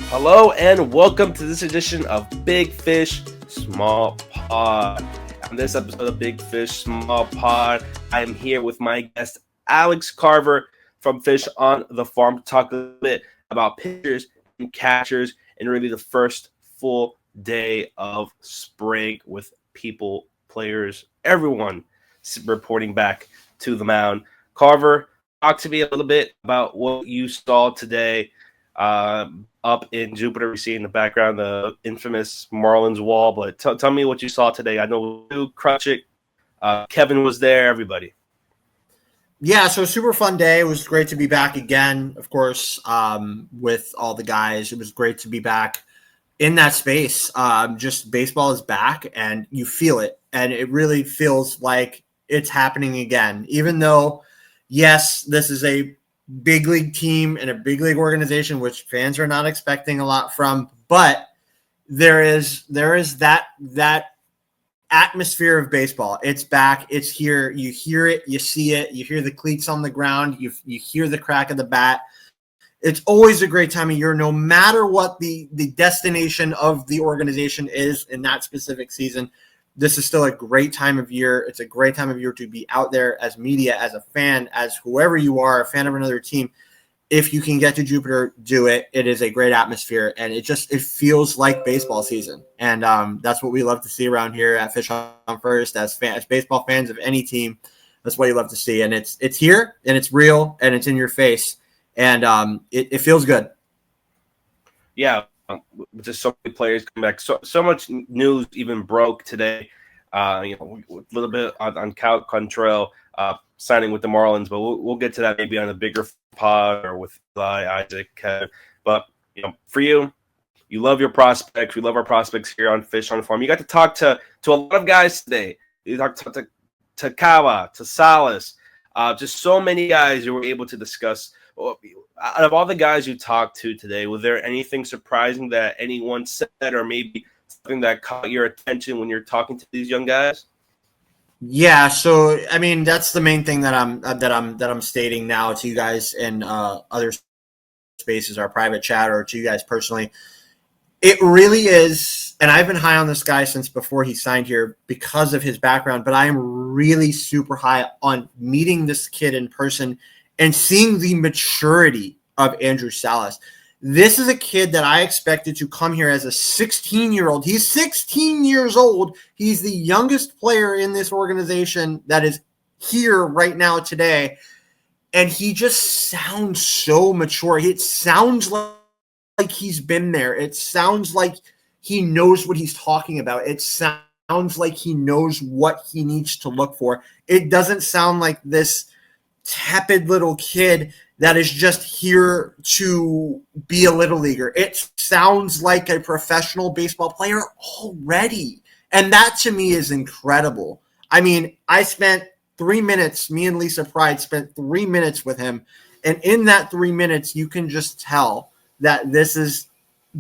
Hello and welcome to this edition of Big Fish Small Pod. On this episode of Big Fish Small Pod, I am here with my guest Alex Carver from Fish on the Farm to talk a little bit about pitchers and catchers and really the first full day of spring with people, players, everyone reporting back to the mound. Carver, talk to me a little bit about what you saw today. Up in Jupiter, we see in the background the infamous Marlins wall. But tell me what you saw today. I know Krutchik, Kevin was there, everybody. Yeah, so super fun day. It was great to be back again, of course, with all the guys. It was great to be back in that space. Just baseball is back, and you feel it. And it really feels like it's happening again. Even though, yes, this is a big league team and a big league organization, which fans are not expecting a lot from, but there is that atmosphere of baseball. It's back. It's here. You hear it. You see it. You hear the cleats on the ground. You hear the crack of the bat. It's always a great time of year, no matter what the destination of the organization is in that specific season. This is still a great time of year. It's a great time of year to be out there as media, as a fan, as whoever you are, a fan of another team. If you can get to Jupiter, do it. It is a great atmosphere, and it feels like baseball season. And that's what we love to see around here at Fish on First. As baseball fans of any team, that's what you love to see. And it's here, and it's real, and it's in your face, and it feels good. Yeah. Just so many players come back. So much news even broke today. A little bit on Cal Quantrill signing with the Marlins, but we'll get to that maybe on a bigger pod or with Isaac. But for you love your prospects. We love our prospects here on Fish on the Farm. You got to talk to a lot of guys today. You talked to Kawa, to Salas, just so many guys you were able to discuss. Out of all the guys you talked to today, was there anything surprising that anyone said, or maybe something that caught your attention when you're talking to these young guys? Yeah, so I mean that's the main thing that I'm stating now to you guys in other spaces, our private chat, or to you guys personally. It really is, and I've been high on this guy since before he signed here because of his background. But I am really super high on meeting this kid in person and seeing the maturity of Andrew Salas. This is a kid that I expected to come here as a 16-year-old. He's 16 years old. He's the youngest player in this organization that is here right now today. And he just sounds so mature. It sounds like he's been there. It sounds like he knows what he's talking about. It sounds like he knows what he needs to look for. It doesn't sound like this tepid little kid that is just here to be a little leaguer. It sounds like a professional baseball player already. And that to me is incredible. I mean, I spent 3 minutes, me and Lisa Pride spent 3 minutes with him. And in that 3 minutes, you can just tell that this is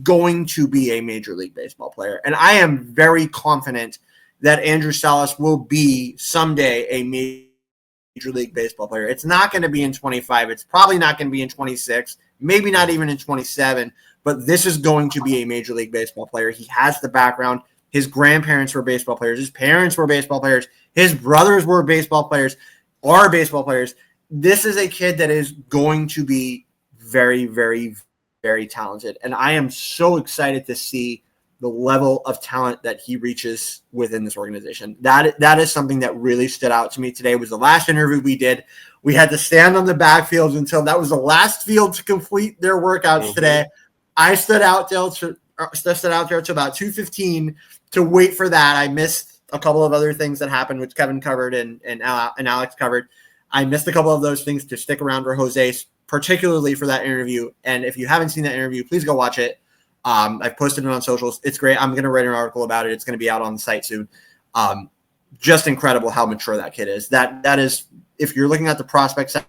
going to be a Major League Baseball player. And I am very confident that Andrew Salas will be someday a Major League Baseball player. It's not going to be in 25. It's probably not going to be in 26, maybe not even in 27, but this is going to be a Major League Baseball player. He has the background. His grandparents were baseball players. His parents were baseball players. His brothers were baseball players, are baseball players. This is a kid that is going to be very, very, very talented. And I am so excited to see the level of talent that he reaches within this organization. That is something that really stood out to me today. It was the last interview we did. We had to stand on the backfields until that was the last field to complete their workouts today. I stood out there to about 2:15 to wait for that. I missed a couple of other things that happened, which Kevin covered and Alex covered. I missed a couple of those things to stick around for Jose, particularly for that interview. And if you haven't seen that interview, please go watch it. I've posted it on socials. It's great. I'm going to write an article about it. It's going to be out on the site soon. Just incredible how mature that kid is. That is, if you're looking at the prospect side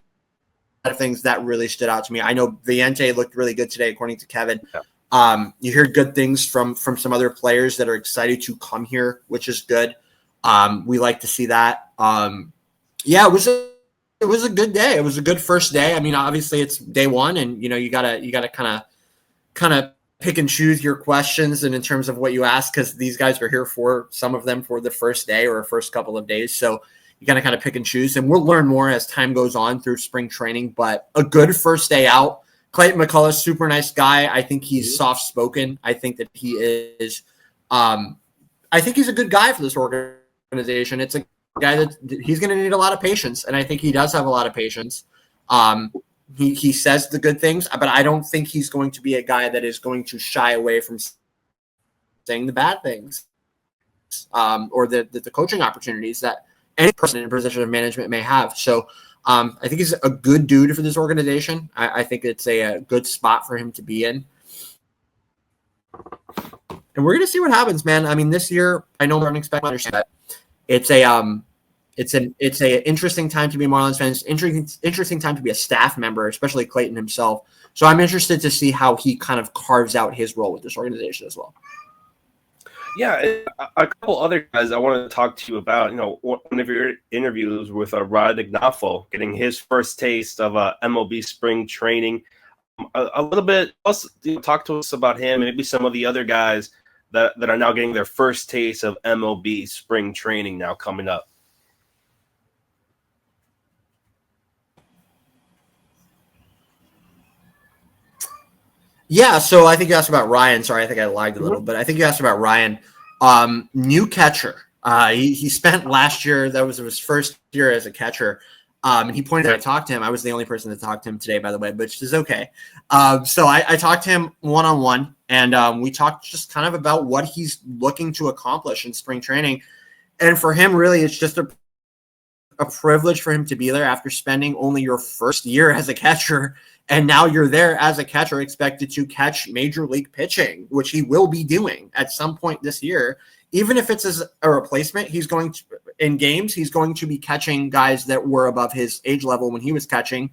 of things, that really stood out to me. I know Viente looked really good today, according to Kevin. Yeah. You hear good things from some other players that are excited to come here, which is good. We like to see that. Yeah, it was a good day. It was a good first day. I mean, obviously it's day one, and you gotta kind of pick and choose your questions and in terms of what you ask, because these guys are here for some of them for the first day or first couple of days. So you got to kind of pick and choose, and we'll learn more as time goes on through spring training. But a good first day out. Clayton McCullough, super nice guy. I think he's soft spoken. I think that he is. I think he's a good guy for this organization. It's a guy that he's going to need a lot of patience, and I think he does have a lot of patience. He says the good things, but I don't think he's going to be a guy that is going to shy away from saying the bad things or the coaching opportunities that any person in a position of management may have. So I think he's a good dude for this organization. I think it's a good spot for him to be in. And we're going to see what happens, man. I mean, this year, I know we're unexpected. Understand that it's a interesting time to be a Marlins fan. It's interesting time to be a staff member, especially Clayton himself. So I'm interested to see how he kind of carves out his role with this organization as well. Yeah, a couple other guys I wanted to talk to you about. One of your interviews with Rod Ignafo, getting his first taste of MLB spring training. A little bit. Also, talk to us about him, maybe some of the other guys that are now getting their first taste of MLB spring training now coming up. Yeah, so I think you asked about Ryan. Sorry, I think I lagged a little, but I think you asked about Ryan. New catcher. He spent last year, that was his first year as a catcher. And he pointed out, I talked to him. I was the only person that talked to him today, by the way, which is okay. So I talked to him one-on-one, and we talked just kind of about what he's looking to accomplish in spring training. And for him, really, it's just a privilege for him to be there after spending only your first year as a catcher. And now you're there as a catcher, expected to catch major league pitching, which he will be doing at some point this year. Even if it's as a replacement, he's going to, in games, he's going to be catching guys that were above his age level when he was catching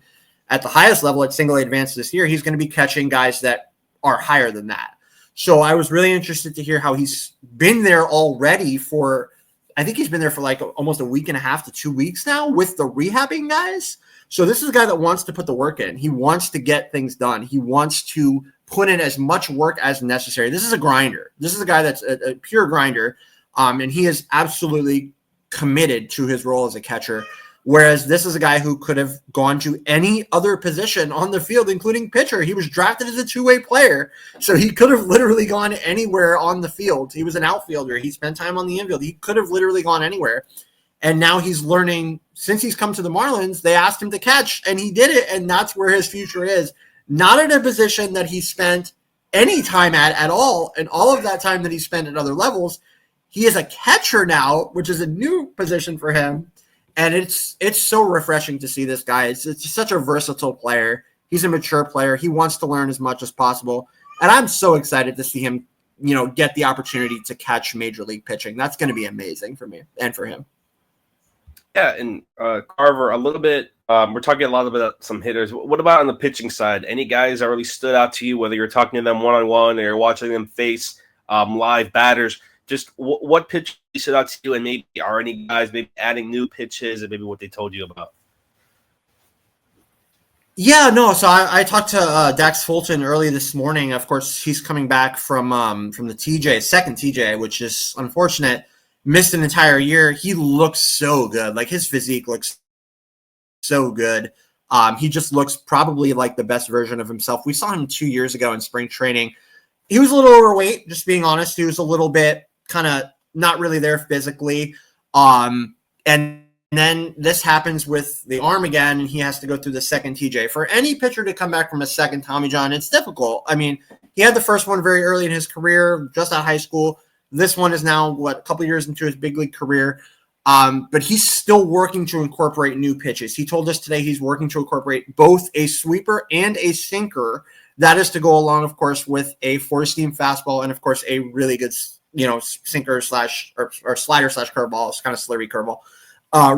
at the highest level at single A advanced this year. He's going to be catching guys that are higher than that. So I was really interested to hear how he's been there already for, I think he's been there for like almost a week and a half to 2 weeks now with the rehabbing guys. So this is a guy that wants to put the work in. He wants to get things done. He wants to put in as much work as necessary. This is a grinder. This is a guy that's a pure grinder, and he is absolutely committed to his role as a catcher, whereas this is a guy who could have gone to any other position on the field, including pitcher. He was drafted as a two-way player, so he could have literally gone anywhere on the field. He was an outfielder. He spent time on the infield. He could have literally gone anywhere. And now he's learning, since he's come to the Marlins, they asked him to catch, and he did it, and that's where his future is. Not in a position that he spent any time at all, and all of that time that he spent at other levels. He is a catcher now, which is a new position for him, and it's so refreshing to see this guy. It's just such a versatile player. He's a mature player. He wants to learn as much as possible, and I'm so excited to see him, get the opportunity to catch major league pitching. That's going to be amazing for me and for him. Yeah, and Carver, a little bit, we're talking a lot about some hitters. What about on the pitching side? Any guys that really stood out to you, whether you're talking to them one-on-one or you're watching them face live batters? Just what pitch stood out to you, and maybe are any guys maybe adding new pitches and maybe what they told you about? Yeah, no. So I talked to Dax Fulton early this morning. Of course, he's coming back from the second TJ, which is unfortunate. Missed an entire year. He looks so good. Like, his physique looks so good. He just looks probably like the best version of himself. We saw him 2 years ago in spring training. He was a little overweight, just being honest. He was a little bit kind of not really there physically. And then this happens with the arm again, and he has to go through the second TJ. For any pitcher to come back from a second Tommy John, it's difficult. I mean, he had the first one very early in his career, just out of high school. This one is now, a couple years into his big league career. But he's still working to incorporate new pitches. He told us today he's working to incorporate both a sweeper and a sinker. That is to go along, of course, with a four-seam fastball and, of course, a really good, sinker slash or slider slash curveball. It's kind of slurry curveball.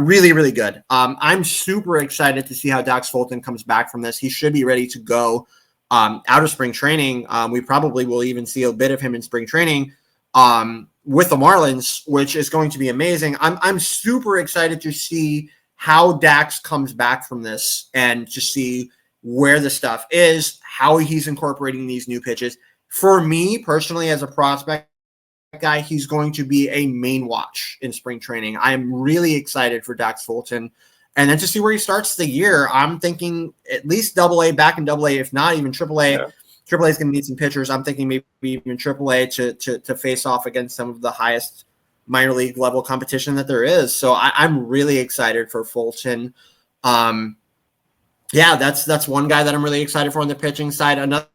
Really, really good. I'm super excited to see how Dax Fulton comes back from this. He should be ready to go out of spring training. We probably will even see a bit of him in spring training. With the Marlins, which is going to be amazing. I'm super excited to see how Dax comes back from this and to see where the stuff is, how he's incorporating these new pitches. For me personally, as a prospect guy, he's going to be a main watch in spring training. I am really excited for Dax Fulton. And then to see where he starts the year, I'm thinking at least AA, back in AA, if not even AAA. Yeah. AAA is going to need some pitchers. I'm thinking maybe even AAA to face off against some of the highest minor league level competition that there is. So I'm really excited for Fulton. That's one guy that I'm really excited for on the pitching side. Another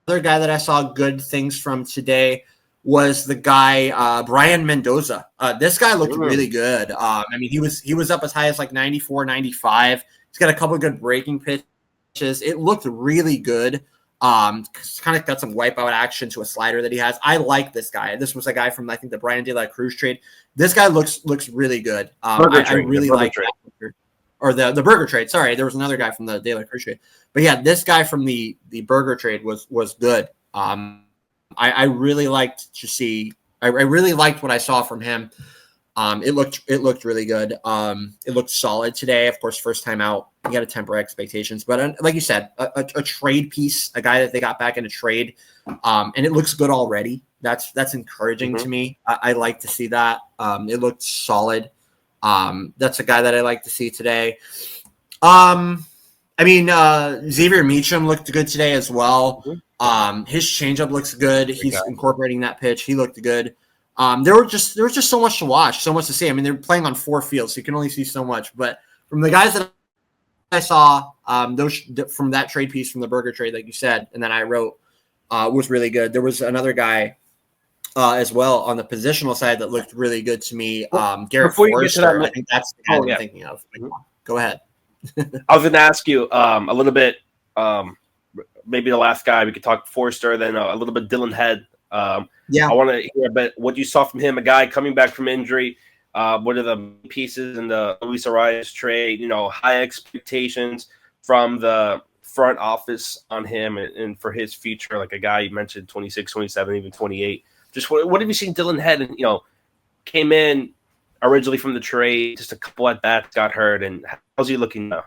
guy that I saw good things from today was the guy Brian Mendoza. This guy looked really good. He was up as high as like 94, 95. He's got a couple of good breaking pitches. It looked really good. Kind of got some wipeout action to a slider that he has. I like this guy. This was a guy from, I think, the Brian De La Cruz trade. This guy looks really good. I really like that. Or the Burger trade. Sorry, there was another guy from the De La Cruz trade. But yeah, this guy from the Burger trade was good. I really liked to see. I really liked what I saw from him. It looked really good. It looked solid today. Of course, first time out, you got to temper expectations. But like you said, a trade piece, a guy that they got back in a trade, and it looks good already. That's encouraging to me. I like to see that. It looked solid. That's a guy that I like to see today. Xavier Meacham looked good today as well. His changeup looks good. He's incorporating that pitch. He looked good. There was just so much to watch, so much to see. I mean, they're playing on 4 fields, so you can only see so much. But from the guys that I saw, those from that trade piece from the Burger trade, like you said, and then I wrote, was really good. There was another guy as well on the positional side that looked really good to me. Garrett Forrester, I think that's the guy I'm thinking of. Go ahead. I was going to ask you a little bit, maybe the last guy. We could talk Forrester, then a little bit Dylan Head. I want to hear a bit what you saw from him, a guy coming back from injury. What are the pieces in the Luis Arias trade? High expectations from the front office on him and for his future, like a guy you mentioned, 26, 27, even 28. Just what have you seen Dylan Head? And came in originally from the trade, just a couple at bats, got hurt, and how's he looking now?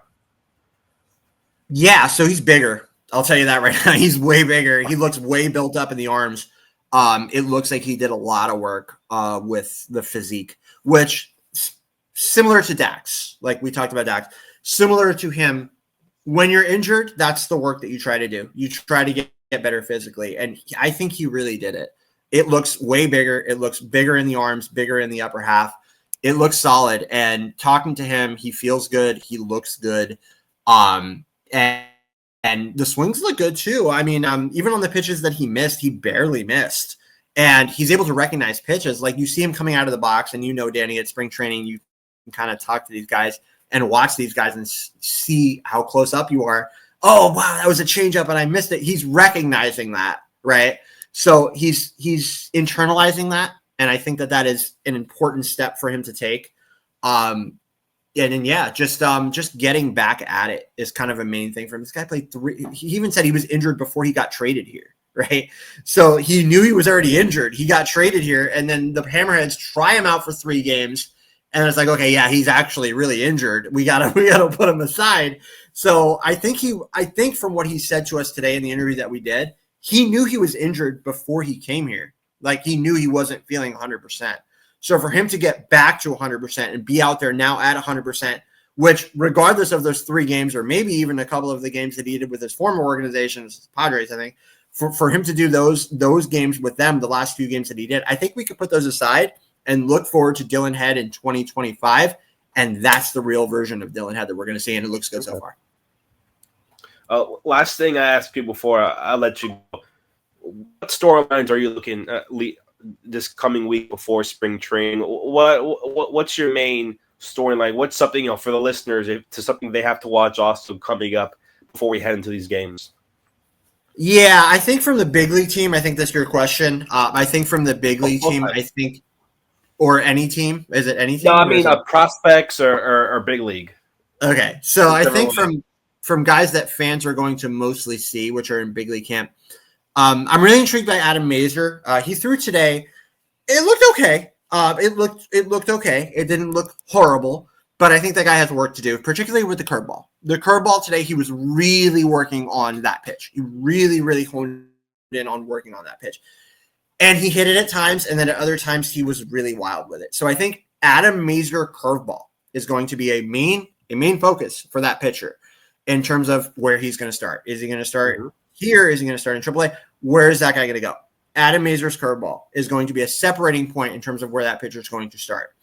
Yeah, so he's bigger. I'll tell you that right now. He's way bigger. He looks way built up in the arms. It looks like he did a lot of work with the physique, which similar to Dax, like we talked about Dax, similar to him. When you're injured, that's the work that you try to do. You try to get better physically, and I think he really did it. It looks way bigger. It looks bigger in the arms, bigger in the upper half. It looks solid. And talking to him, he feels good. He looks good. And the swings look good too. I mean, even on the pitches that he missed, he barely missed. And he's able to recognize pitches. Like you see him coming out of the box, and Danny, at spring training, you can kind of talk to these guys and watch these guys and see how close up you are. Oh, wow, that was a changeup and I missed it. He's recognizing that, right? So he's internalizing that, and I think that is an important step for him to take. Just getting back at it is kind of a main thing for him. This guy played 3. He even said he was injured before he got traded here, right? So he knew he was already injured. He got traded here, and then the Hammerheads try him out for 3 games, and it's like, okay, yeah, he's actually really injured. We gotta put him aside. So I think from what he said to us today in the interview that we did, he knew he was injured before he came here. Like he knew he wasn't feeling 100%. So for him to get back to 100% and be out there now at 100%, which regardless of those 3 games or maybe even a couple of the games that he did with his former organizations, Padres, I think, for him to do those games with them, the last few games that he did, I think we could put those aside and look forward to Dylan Head in 2025. And that's the real version of Dylan Head that we're going to see, and it looks good so far. Last thing I ask you before I let you go. What storylines are you looking at this coming week before spring training? What's your main storyline? What's something, for the listeners, to something they have to watch also coming up before we head into these games? Yeah, I think from the big league team, I think that's your question. I think from the big league team, I think, or any team, is it any team? No, I mean prospects or big league. Okay, so I think from guys that fans are going to mostly see, which are in big league camp, I'm really intrigued by Adam Mazur. He threw today. It looked okay. It looked okay. It didn't look horrible, but I think that guy has work to do, particularly with the curveball. The curveball today, he was really working on that pitch. He really, really honed in on working on that pitch. And he hit it at times, and then at other times he was really wild with it. So I think Adam Mazur curveball is going to be a main focus for that pitcher in terms of where he's going to start. Is he going to start here? Is he going to start in AAA? Where is that guy going to go? Adam Mazur's curveball is going to be a separating point in terms of where that pitcher is going to start.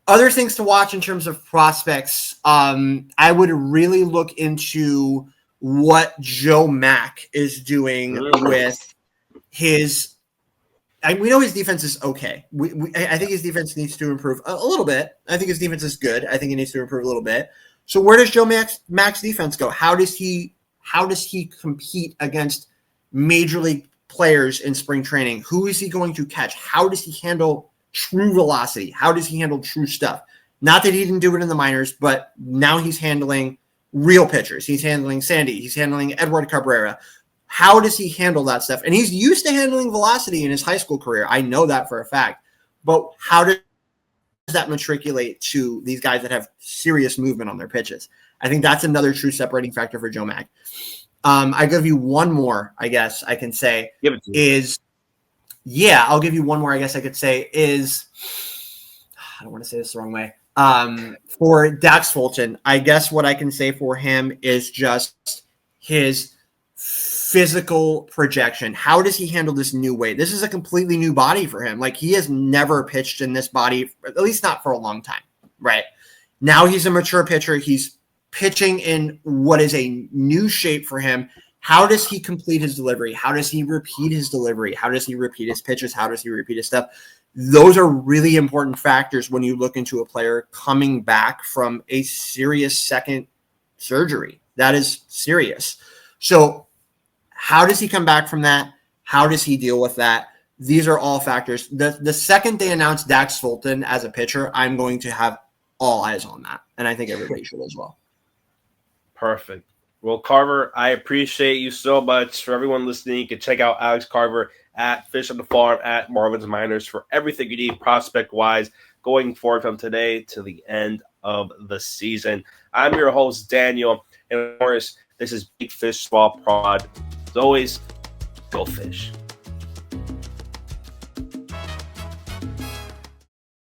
Other things to watch in terms of prospects, I would really look into what Joe Mack is doing with his – we know his defense is okay. I think his defense needs to improve a little bit. I think his defense is good. I think he needs to improve a little bit. So where does Joe Mack's defense go? How does he compete against major league players in spring training? Who is he going to catch? How does he handle true velocity? How does he handle true stuff? Not that he didn't do it in the minors, but now he's handling real pitchers. He's handling Sandy. He's handling Edward Cabrera. How does he handle that stuff? And he's used to handling velocity in his high school career. I know that for a fact. But how does that matriculate to these guys that have serious movement on their pitches? I think that's another true separating factor for Joe Mack. I give you one more, I guess I can say, I'll give you one more, I guess I could say is, I don't want to say this the wrong way. For Dax Fulton, I guess what I can say for him is just his physical projection. How does he handle this new weight? This is a completely new body for him. Like, he has never pitched in this body, at least not for a long time, right? Now he's a mature pitcher. He's pitching in what is a new shape for him. How does he complete his delivery? How does he repeat his delivery? How does he repeat his pitches? How does he repeat his stuff? Those are really important factors when you look into a player coming back from a serious second surgery. That is serious. So how does he come back from that? How does he deal with that? These are all factors. The second they announce Dax Fulton as a pitcher, I'm going to have all eyes on that. And I think everybody should as well. Perfect. Well, Carver, I appreciate you so much. For everyone listening, you can check out Alex Carver at Fish on the Farm at Marlins Minors for everything you need prospect-wise going forward from today to the end of the season. I'm your host, Daniel. And of course, this is Big Fish Small Pod. As always, go fish.